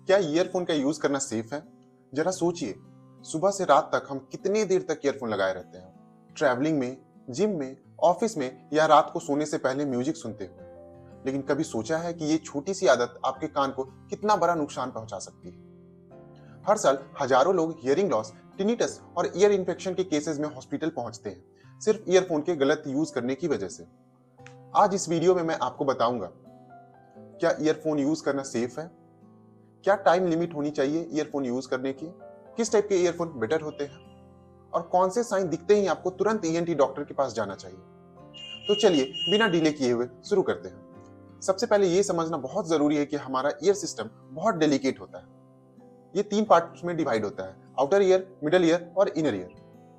क्या ईयरफोन का यूज करना सेफ है? जरा सोचिए, सुबह से रात तक हम कितनी देर तक ईयरफोन लगाए रहते हैं। ट्रैवलिंग में, जिम में, ऑफिस में या रात को सोने से पहले म्यूजिक सुनते हुए। लेकिन कभी सोचा है कि ये छोटी सी आदत आपके कान को कितना बड़ा नुकसान पहुंचा सकती है? हर साल हजारों लोग हियरिंग लॉस, टिनिटस और ईयर इन्फेक्शन के केसेस में हॉस्पिटल पहुंचते हैं, सिर्फ ईयरफोन के गलत यूज करने की वजह से। आज इस वीडियो में मैं आपको बताऊंगा, क्या ईयरफोन यूज करना सेफ है? क्या टाइम लिमिट होनी चाहिए ईयरफोन यूज करने की? किस टाइप के ईयरफोन बेटर होते हैं? और कौन से साइन दिखते ही आपको तुरंत ईएनटी डॉक्टर के पास जाना चाहिए? तो चलिए बिना डिले किए हुए शुरू करते हैं। सबसे पहले ये समझना बहुत जरूरी है कि हमारा ईयर सिस्टम बहुत डेलिकेट होता है। ये 3 पार्ट्स में डिवाइड होता है: आउटर ईयर, मिडल ईयर और इनर ईयर।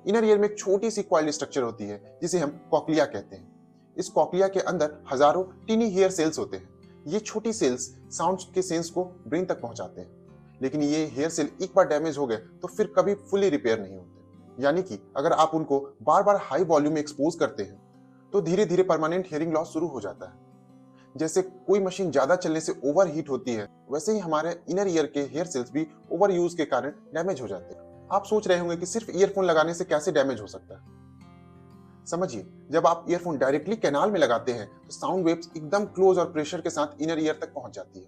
इनर ईयर में एक छोटी सी कॉइल्ड स्ट्रक्चर होती है जिसे हम कॉक्लिया कहते हैं। इस कॉक्लिया के अंदर हजारों टीनी हेयर सेल्स होते हैं। ये छोटी सेल्स साउंड के सेंस को ब्रेन तक पहुंचाते हैं। लेकिन ये हेयर सेल एक बार डैमेज हो गए तो फिर कभी फुली रिपेयर नहीं होते। यानी कि अगर आप उनको बार बार हाई वॉल्यूम में एक्सपोज करते हैं तो धीरे धीरे परमानेंट हियरिंग लॉस शुरू हो जाता है। जैसे कोई मशीन ज्यादा चलने से ओवर हीट होती है, वैसे ही हमारे इनर ईयर के हेयर सेल्स भी ओवर यूज के कारण डैमेज हो जाते हैं। आप सोच रहे होंगे कि सिर्फ ईयरफोन लगाने से कैसे डैमेज हो सकता है। समझिए, जब आप ईयरफोन डायरेक्टली कैनाल में लगाते हैं तो साउंड वेव्स एकदम क्लोज और प्रेशर के साथ इनर ईयर तक पहुंच जाती है।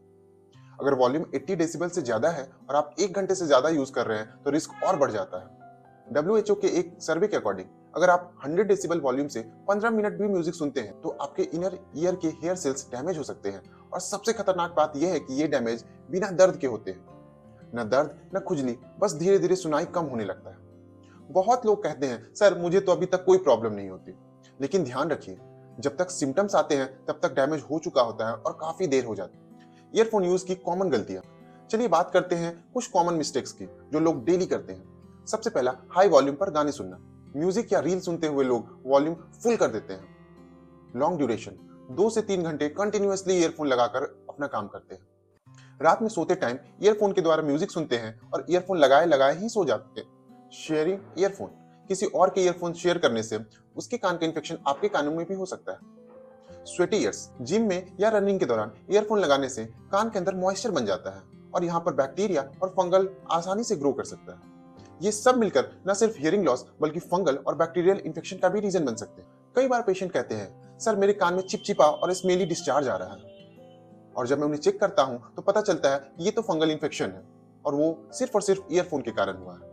अगर वॉल्यूम 80 डेसिबल से ज्यादा है और आप 1 घंटे से ज्यादा यूज कर रहे हैं तो रिस्क और बढ़ जाता है। WHO के एक सर्वे के अकॉर्डिंग अगर आप 100 डेसिबल वॉल्यूम से 15 मिनट भी म्यूजिक सुनते हैं तो आपके इनर ईयर के हेयर सेल्स डैमेज हो सकते हैं। और सबसे खतरनाक बात यह है कि ये डैमेज बिना दर्द के होते हैं। न दर्द न खुजली, बस धीरे धीरे सुनाई कम होने लगता है। बहुत लोग कहते हैं, सर मुझे तो अभी तक कोई प्रॉब्लम नहीं होती। लेकिन ध्यान रखिए, जब तक सिम्टम्स आते हैं तब तक डैमेज हो चुका होता है और काफी देर हो जाती है। ईयरफोन यूज की कॉमन गलतियां। चलिए बात करते हैं कुछ कॉमन मिस्टेक्स की जो लोग डेली करते हैं। सबसे पहला, हाई वॉल्यूम पर गाने सुनना। म्यूजिक या रील सुनते हुए लोग वॉल्यूम फुल कर देते हैं। लॉन्ग ड्यूरेशन, 2 से 3 घंटे कंटिन्यूअसली ईयरफोन लगाकर अपना काम करते हैं। रात में सोते टाइम ईयरफोन के द्वारा म्यूजिक सुनते हैं और ईयरफोन लगाए लगाए ही सो जाते हैं। शेयरिंग ईयरफोन, किसी और के ईयरफोन शेयर करने से उसके कान का इंफेक्शन आपके कानों में भी हो सकता है। स्वेटी ईयर्स, जिम में या रनिंग के दौरान ईयरफोन लगाने से कान के अंदर मॉइस्चर बन जाता है और यहाँ पर बैक्टीरिया और फंगल आसानी से ग्रो कर सकता है। ये सब मिलकर न सिर्फ हियरिंग लॉस बल्कि फंगल और बैक्टीरियल इंफेक्शन का भी रीजन बन सकते हैं। कई बार पेशेंट कहते हैं, सर मेरे कान में चिपचिपा और स्मेली डिस्चार्ज आ रहा है। और जब मैं उन्हें चेक करता हूं तो पता चलता है ये तो फंगल इंफेक्शन है और वो सिर्फ और सिर्फ ईयरफोन के कारण हुआ है।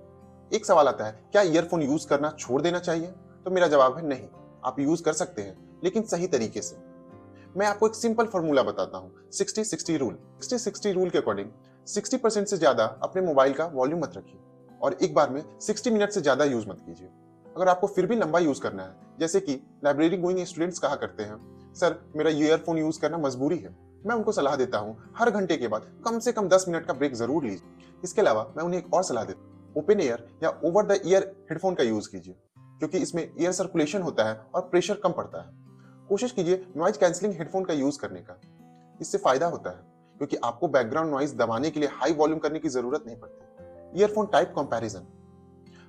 एक सवाल आता है, क्या ईयरफोन यूज करना छोड़ देना चाहिए? तो मेरा जवाब है नहीं, आप यूज कर सकते हैं लेकिन सही तरीके से। मैं आपको एक सिंपल फॉर्मूला बताता हूं, 60-60 रूल। 60-60 रूल के अकॉर्डिंग 60% से ज्यादा अपने मोबाइल का वॉल्यूम मत रखिए और एक बार में 60 मिनट से ज्यादा यूज मत कीजिए। अगर आपको फिर भी लंबा यूज करना है, जैसे कि लाइब्रेरी गोइंग स्टूडेंट्स कहा करते हैं, सर मेरा ईयरफोन यूज करना मजबूरी है, मैं उनको सलाह देता हूं हर घंटे के बाद कम से कम 10 मिनट का ब्रेक जरूर लीजिए। इसके अलावा मैं उन्हें एक और सलाह देता हूं, ओपन एयर या ओवर द ईयर हेडफोन का यूज कीजिए, क्योंकि इसमें एयर सर्कुलेशन होता है और प्रेशर कम पड़ता है। कोशिश कीजिए नॉइज कैंसलिंग हेडफोन का यूज करने का। इससे फायदा होता है क्योंकि आपको बैकग्राउंड नॉइज दबाने के लिए हाई वॉल्यूम करने की जरूरत नहीं पड़ती। ईयरफोन टाइप कंपैरिजन,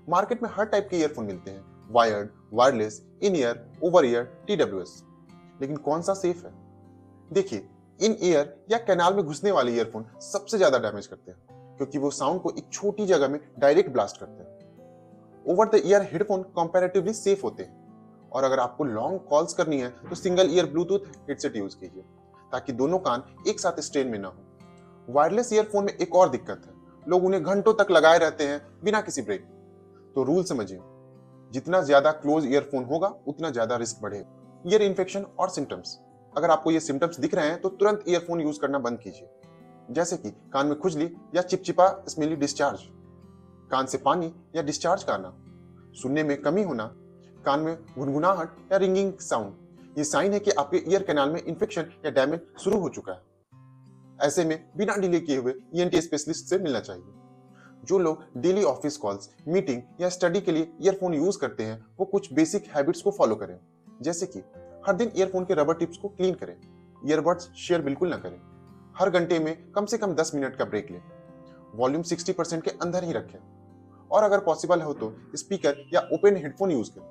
मार्केट में हर टाइप के ईयरफोन मिलते हैं, वायर्ड, वायरलेस, इन ईयर, ओवर ईयर, TWS। लेकिन कौन सा सेफ है? देखिए, इन ईयर या कैनाल में घुसने वाले ईयरफोन सबसे ज्यादा डैमेज करते हैं क्योंकि वो साउंड को एक छोटी जगह में डायरेक्ट ब्लास्ट करते हैं। Over the ear headphone comparatively safe होते हैं और अगर आपको लॉन्ग कॉल्स करनी है तो single year Bluetooth headset use कीजिए ताकि दोनों कान एक साथ स्ट्रेन में ना हो। वायरलेस ईयरफोन में एक और दिक्कत है, लोग उन्हें घंटों तक लगाए रहते हैं बिना किसी ब्रेक। तो रूल समझिए, जितना ज्यादा क्लोज ईयरफोन होगा उतना ज्यादा रिस्क बढ़ेगा। ईयर इन्फेक्शन और सिम्टम्स, अगर आपको ये सिम्टम्स दिख रहे हैं तो तुरंत ईयरफोन यूज करना बंद कीजिए, जैसे कि कान में खुजली या चिपचिपा स्मेली डिस्चार्ज, कान से पानी या डिस्चार्ज का आना, सुनने में कमी होना, कान में गुनगुनाहट या रिंगिंग साउंड। ये साइन है कि आपके ईयर कैनाल में इंफेक्शन या डैमेज शुरू हो चुका है। ऐसे में बिना डिले किए हुए ENT स्पेशलिस्ट से मिलना चाहिए। जो लोग डेली ऑफिस कॉल्स, मीटिंग या स्टडी के लिए ईयरफोन यूज करते हैं वो कुछ बेसिक हैबिट्स को फॉलो करें, जैसे कि हर दिन ईयरफोन के रबर टिप्स को क्लीन करें, ईयरबड्स शेयर बिल्कुल ना करें, हर घंटे में कम से कम 10 मिनट का ब्रेक लें, वॉल्यूम 60% के अंदर ही रखें और अगर पॉसिबल हो तो स्पीकर या ओपन हेडफोन यूज करें।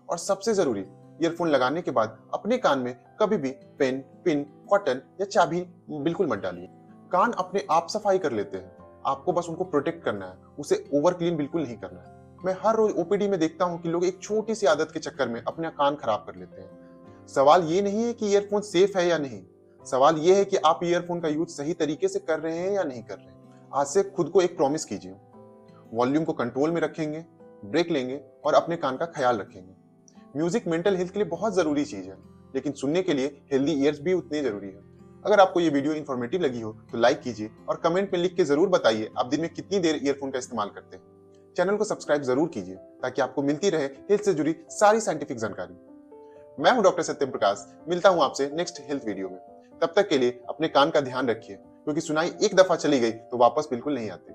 और सबसे जरूरी, ईयरफोन लगाने के बाद अपने कान में कभी भी पेन, पिन, कॉटन या चाबी बिल्कुल मत डालिए। कान अपने आप सफाई कर लेते हैं, आपको बस उनको प्रोटेक्ट करना है, उसे ओवर क्लीन बिल्कुल नहीं करना है। मैं हर रोज ओपीडी में देखता हूँ कि लोग एक छोटी सी आदत के चक्कर में अपने कान खराब कर लेते हैं। सवाल ये नहीं है कि ईयरफोन सेफ है या नहीं, सवाल ये है कि आप ईयरफोन का यूज सही तरीके से कर रहे हैं या नहीं कर रहे हैं। आज से खुद को एक प्रॉमिस कीजिए, वॉल्यूम को कंट्रोल में रखेंगे, ब्रेक लेंगे और अपने कान का ख्याल रखेंगे। म्यूजिक मेंटल हेल्थ के लिए बहुत जरूरी चीज है, लेकिन सुनने के लिए हेल्दी ईयर्स भी उतने जरूरी है। अगर आपको ये वीडियो इन्फॉर्मेटिव लगी हो तो लाइक कीजिए और कमेंट में लिख के जरूर बताइए आप दिन में कितनी देर ईयरफोन का इस्तेमाल करते हैं। चैनल को सब्सक्राइब जरूर कीजिए ताकि आपको मिलती रहे हेल्थ से जुड़ी सारी साइंटिफिक जानकारी। मैं हूं डॉक्टर सत्यम प्रकाश, मिलता हूं आपसे नेक्स्ट हेल्थ वीडियो में। तब तक के लिए अपने कान का ध्यान रखिए, क्योंकि सुनाई एक दफा चली गई तो वापस बिल्कुल नहीं आती।